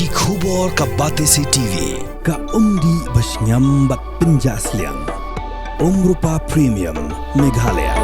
Ki khubor ka Batesi TV. Ka umdi basnyam bak penjaslian. Rupa Premium Meghalaya.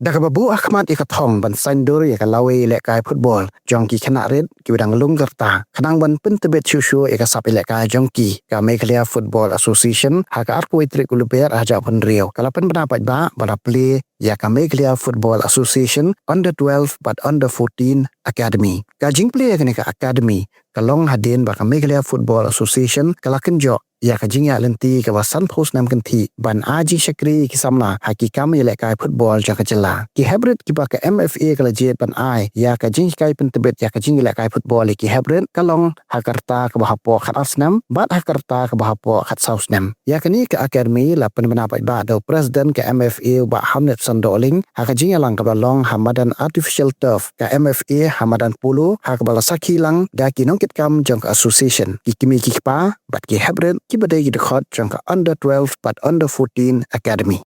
Dakababu Ahmad ikathong ban sandur ya kalawe lekai football jongki khana red ki wedang lunggerta khanang ban pentebet shushu ya kasap lekai jongki ka Meghalaya Football Association haka arpu itrik uluber aja pun rio kalapan pendapat ba bara play ya ka Meghalaya Football Association under 12 but under 14 academy ka jing play ya ka academy kalong hadin ba ka Meghalaya Football Association kalakan jo ya ka jing ya lenti ka wasan post nam kanthi ban aji shakri ki samna hakikam ya lekai football jaka jela ki hybrid ki ba ka MFA kala jet ban ai ya ka jing kai pentebet ya ka jing lekai football ki hybrid kalong hakarta ka bahapo khat asnam bat hakarta ka bahapo khat sausnam ya kani ka academy la pendapat ba do president ka MFA ba Hamnet Sandoling haka jing lang ka long hamadan artificial turf ka MFA hamadan pulu haka bala sakhi lang da ki nongkit kam jong association ki kimi ki pa bat ki hybrid ki badai ki dekhot jong ka under 12 but under 14 academy.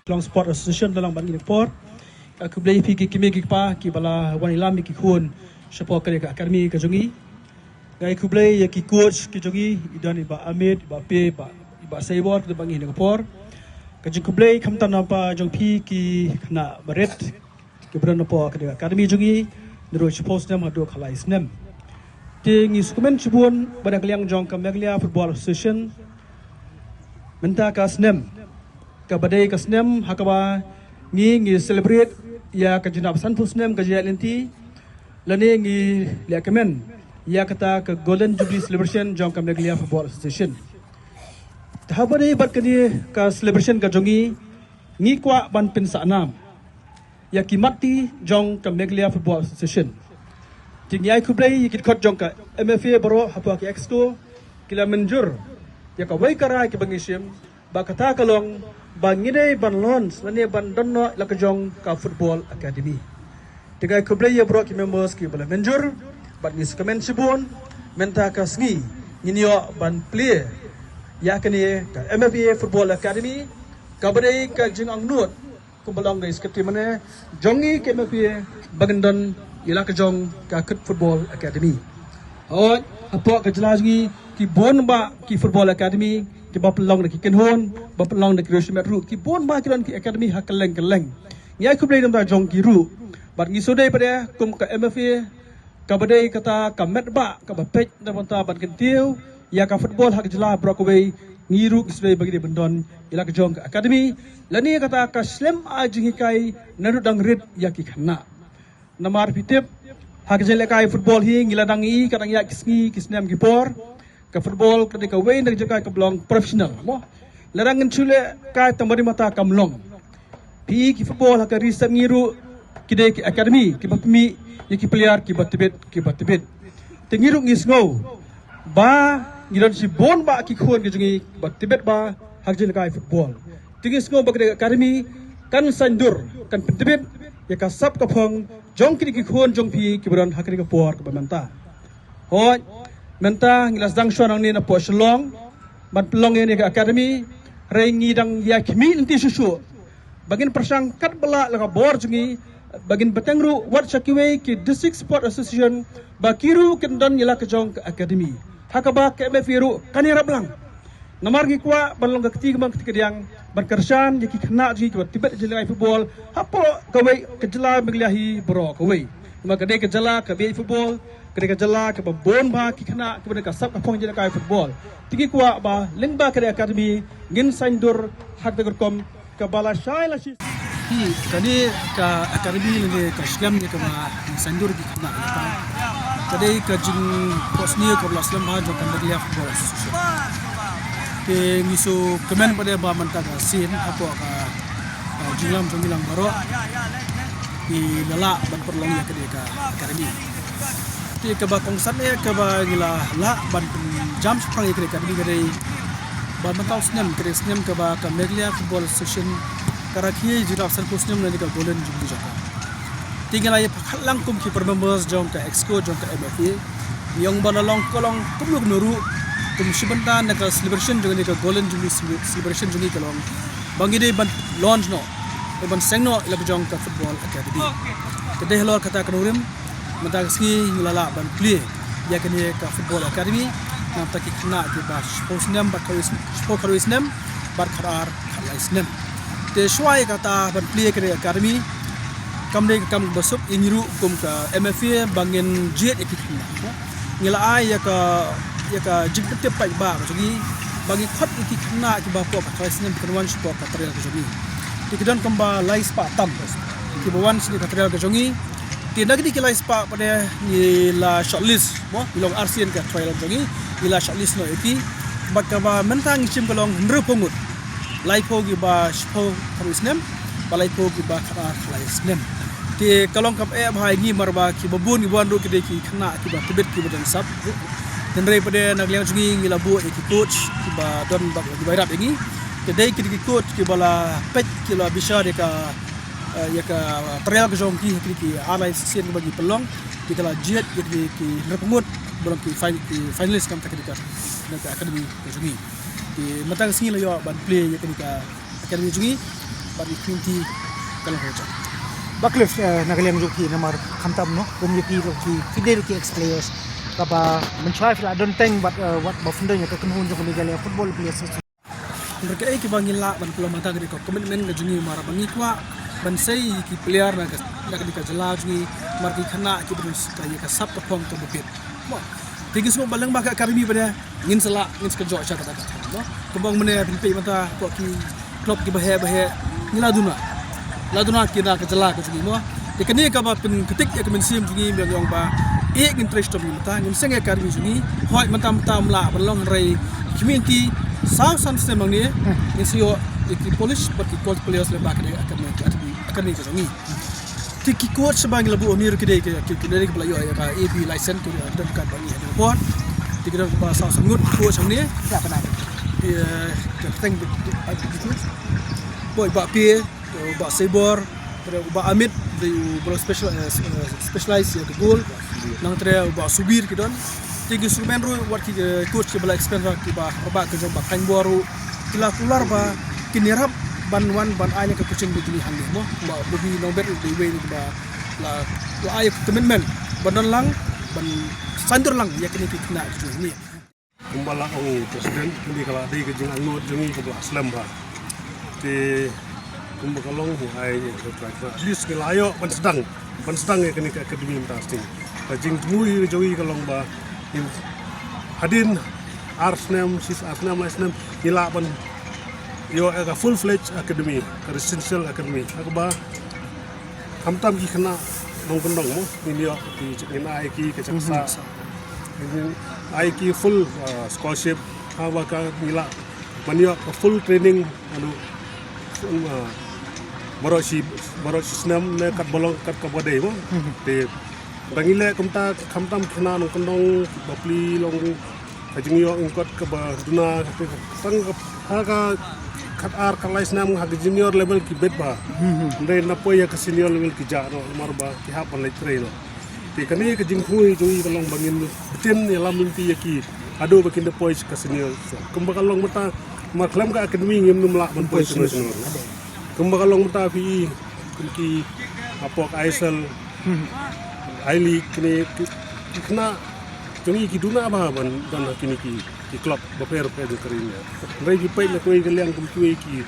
Long Sport Association dalam bagi report aku boleh pergi kimi pa ki bala wan ilam ki khun support ke academy ke jongi gai aku boleh ya ki coach ki jongi idan ba Ahmed ba Pe ba Saibor ke bagi report ke jong boleh khamtan apa jong pi ki na baret ke beran apa ke academy jongi nero support nam hadu khalai snem ting instrument chibun pada kaliang jong ke Meghalaya Football Association menta ka snem ka badai ka snem hakaba ngi celebrate ya ka jinab sanpus snem ka jalenti lani ngi lekamen ya kata ka golden jubilee celebration jong ka Meghalaya Football Association tahabani bat kani ka celebration ka jongi ngi kwa ban pin sanam ya kimati jong ka Meghalaya Football Association tingyai kublai yikit khot jong ka MFA baro hapa ki exco kila menjur ya ka wai kara ki bangishim ba kata kalong bangine ban lons lani ban donno la ka jong ka football academy tiga kublai ya bro ki members ki bala menjur bat ni skamen sibun menta ka sngi nginyo ban play yakni ka MFA Football Academy kabadai ka jing ang nuot kumbalang da skripti mana jongi ke MFA bagandon ila ka jong ka kut Football Academy oi apa ka jelasgi ki bon ba ki Football Academy ki ba pelong da ki kenhon ba pelong da ki rosmet ru ki bon ba ki don ki academy hakeleng ngai ku blai dam da jong ki ru bat ngi sodai pada kum ka MFA kabadai kata kamet ba ka ba pej da bonta ban kentiu ya ka football hak jela brokaway ngiru gisbay bagi di bendon ila ka jong ka academy lani kata ka slam ajing kai nanu dang rit ya ki khana namar pitip hak jela kai football hi ngila dang i kadang ya kisngi kisnam ki por ka football ka way nang jaga ka blong professional mo larang chule ka tambari mata kamlong pi ki football hak risam ngiru kide ki academy ki bapmi ya ki player ki batibet tengiru ngisngo ba ngiran si bon ba ki khon ki jungi ba tibet ba hakjil kai football tingis ngo ba academy kan sandur kan tibet ya ka sap ka phong jong ki khon jong pi ki bran hakri ka por ka manta hoi menta ngilas dang shonang ni na po shlong ban pelong ni ka academy rei ngi dang ya kimi inti susu bagin persang kat bala la ka bor jungi bagin betengru wat sakiwe ki district sport association bakiru kendon yala ka jong ka academy hakaba ke MFA kanira blang namar gi kwa balong ga ketiga bang ketiga yang berkersan yaki kena ji ki tibet jelai football hapo kawai kejela megliahi bro kawai maka de kejela ka bi football kede kejela ke bon ba ki kena ke ka sab ka phong jelai kai football tigi kwa ba lingba ke academy ngin sandur hak de kom ka bala shai la shi kani ka academy nge ka shlam ni ka ma sandur gi kena kadai ka jing posni ko laslam ha jo kan dia football association ke miso kemen pada ba manta ka sin apa ka jinglam jongilang baro di lala ban perlong ya kadai ka academy ti ka ba kongsan ya ka ba ngila la ban jam sprang ya kadai ba mantau snem ka ba ka meglia football association karakhi jiraf san kusnem na ka golden jubilee jaka tinggal aja pakhalang kum ki members jong ka exco jong ka MFA yang banalong kolong kumlug nuru kum shibanta na ka celebration jong ni ka golden jubilee celebration jong ni ka long bangi de ban launch no ban sengno ila jong ka football academy kede helor kata kanurim mata ski ngilala ban play ya kene ka football academy nam taki khna ki ba sportsnem ba karisnem bar kharar khalaisnem te shwai kata ban play kere academy kamde kam basuk ingiru kum ka MFA bangin jet ekikna ngila ai ya ka jingte pai ba jogi bangi khat ekikna ki ba ko ka traisnem kanwan sport ka trail ka jogi tikidan kamba lais pa tam ki bawan sini ka trail ka jogi ti nagdi ki lais pa pada ni la shortlist mo ilong RCN ka trail jogi ila shortlist no eki bakaba mentang chim kalong nrupungut laipo gi ba spo traisnem balai ko ki ba khara khalaisnem ti kalong kap bhai ngi marba ki babun gi bandu ki de ki khna ki ba tibet ki badan sab den rei pade nagliang jungi ngi labu ki coach ki ba don ba ki bairap ngi te dei ki coach ki bala pet ki la bisa de ka ya ka trail ka jong ki alai sien bagi pelong ki kala jet ki repemut belum ki finalist kam takdika na ka academy ka jungi ti matang singi lo yo ban play ya ka academy jungi bagi kunti kalau hoja baklef nagaliam joki namar khantam no komiti roki fidel ki ex players kaba menchai fil adon teng but what bafundanya ka kunhun jok liga football players mereka ki bangila ban pulau mata gari ko komitmen ga jungi mara bangi kwa ban sei ki player na ka jala jungi mar ki khana ki bus ka ya ka sap ka pong to bukit mo tigi semua balang baka academy pada ngin sala ngin skejo cha kata no kembang mene pilpi mata ko ki klub ki bahe ngila laduna kina ka jala ka jungi mo ikani ka ba pin ketik ya kemen sim jungi be yong ba e interest to mata ngin seng academy jungi hoi mata la balong rei community sao san semang ni ngin sio ki polish but ki coach players le bak de academy ka jungi ki coach bang labu onir ki de ki dari ka yo ya ka AB license tu dan ka bang ni report ti ka ba sao sangut coach ang ni ya kana ka teng boy ba pi ba sebor ba amit de bro specialize ya goal nang tre ba subir ki don Tiga instrumen ru wat ki coach ki bala expense ki ba ba ke jom ba kain boru kila tular ba kinirap ban wan ban ai ke kucing begini handi mo ba bebi nomber di we ni ba la ai commitment banan lang ban sandur lang ya kini ki kena tu ni kumbala ong presiden kini kala dei ke jeng angot jengi ke bla slam ba ti kumbakalong ai at least kelayo ban sedang ya kini ke akademi tasting jeng tmui jogi kalong ba hadin Arsnam ila ban yo a full fledged academy residential academy akba kamtam ki kena nong kendong mo ni yo ki ai ki ke chaksa ai ki full scholarship hawa ka nila manyo full training anu boroshi snam ne kat bolong kat kabade mo te bangile kamtam kena nong kendong bapli long kajing yo ingkot ke ba duna sang ha kat ar kalai snam ha junior level ki bet ba ndai na po ya ke senior level ki ja no mar ba ki ha pan le train no ti kani ke jing hui joi kalong bangin betin ya lam ti ya ki ado bakin de po ke senior kumba kalong mata mar klam ka academy ngim num la ban po senior kumba kalong mata fi ki apok aisel aili kini kena jongi ki duna ba ban kini ki club baper pe de karinya rai ki pai la koi galiang kum kui ki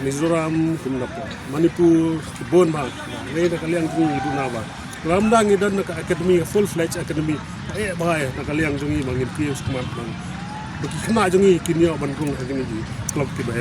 Mizoram kum na po Manipur ki bon ba rai da kaliang jongi duna ba lamdang idan na academy full fledged academy ba na kaliang jongi mangin ki skumat bang baki kena jongi kinyo ban kung kini ki club ki ba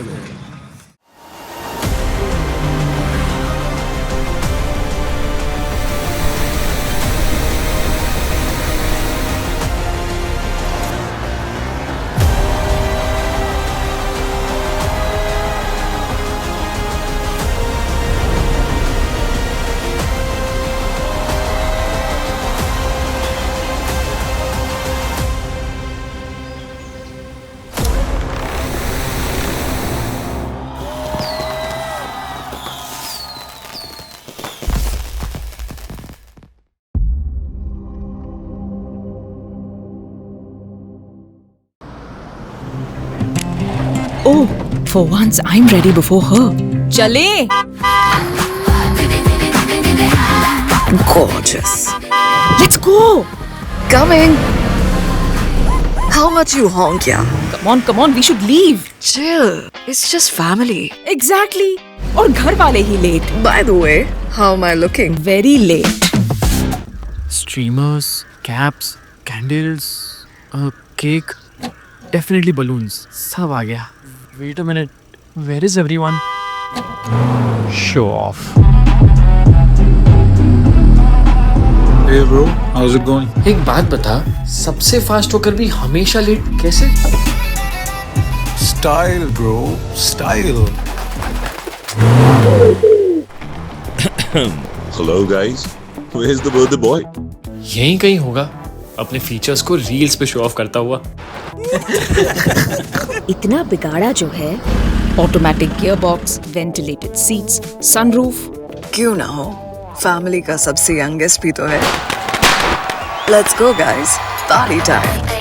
Oh, for once I'm ready before her. Chale! Gorgeous. Let's go! Coming. How much you honk, yeah? Come on, we should leave. Chill. It's just family. Exactly. और घर वाले ही late. By the way, how am I looking? Very late. Streamers, caps, candles, a cake, definitely balloons. सब आ गया. Wait a minute. Where is everyone? Show off. Hey bro, how's it going? एक बात बता, सबसे फास्ट होकर भी हमेशा लेट कैसे? Style bro, style. Hello guys, where's the birthday boy? यहीं कहीं होगा, अपने फीचर्स को रील्स पे शो ऑफ करता हुआ. इतना बिगाड़ा जो है. Automatic gearbox, ventilated seats, sunroof. क्यों ना हो? फैमिली का सबसे यंगेस्ट भी तो है. Let's go guys, party time.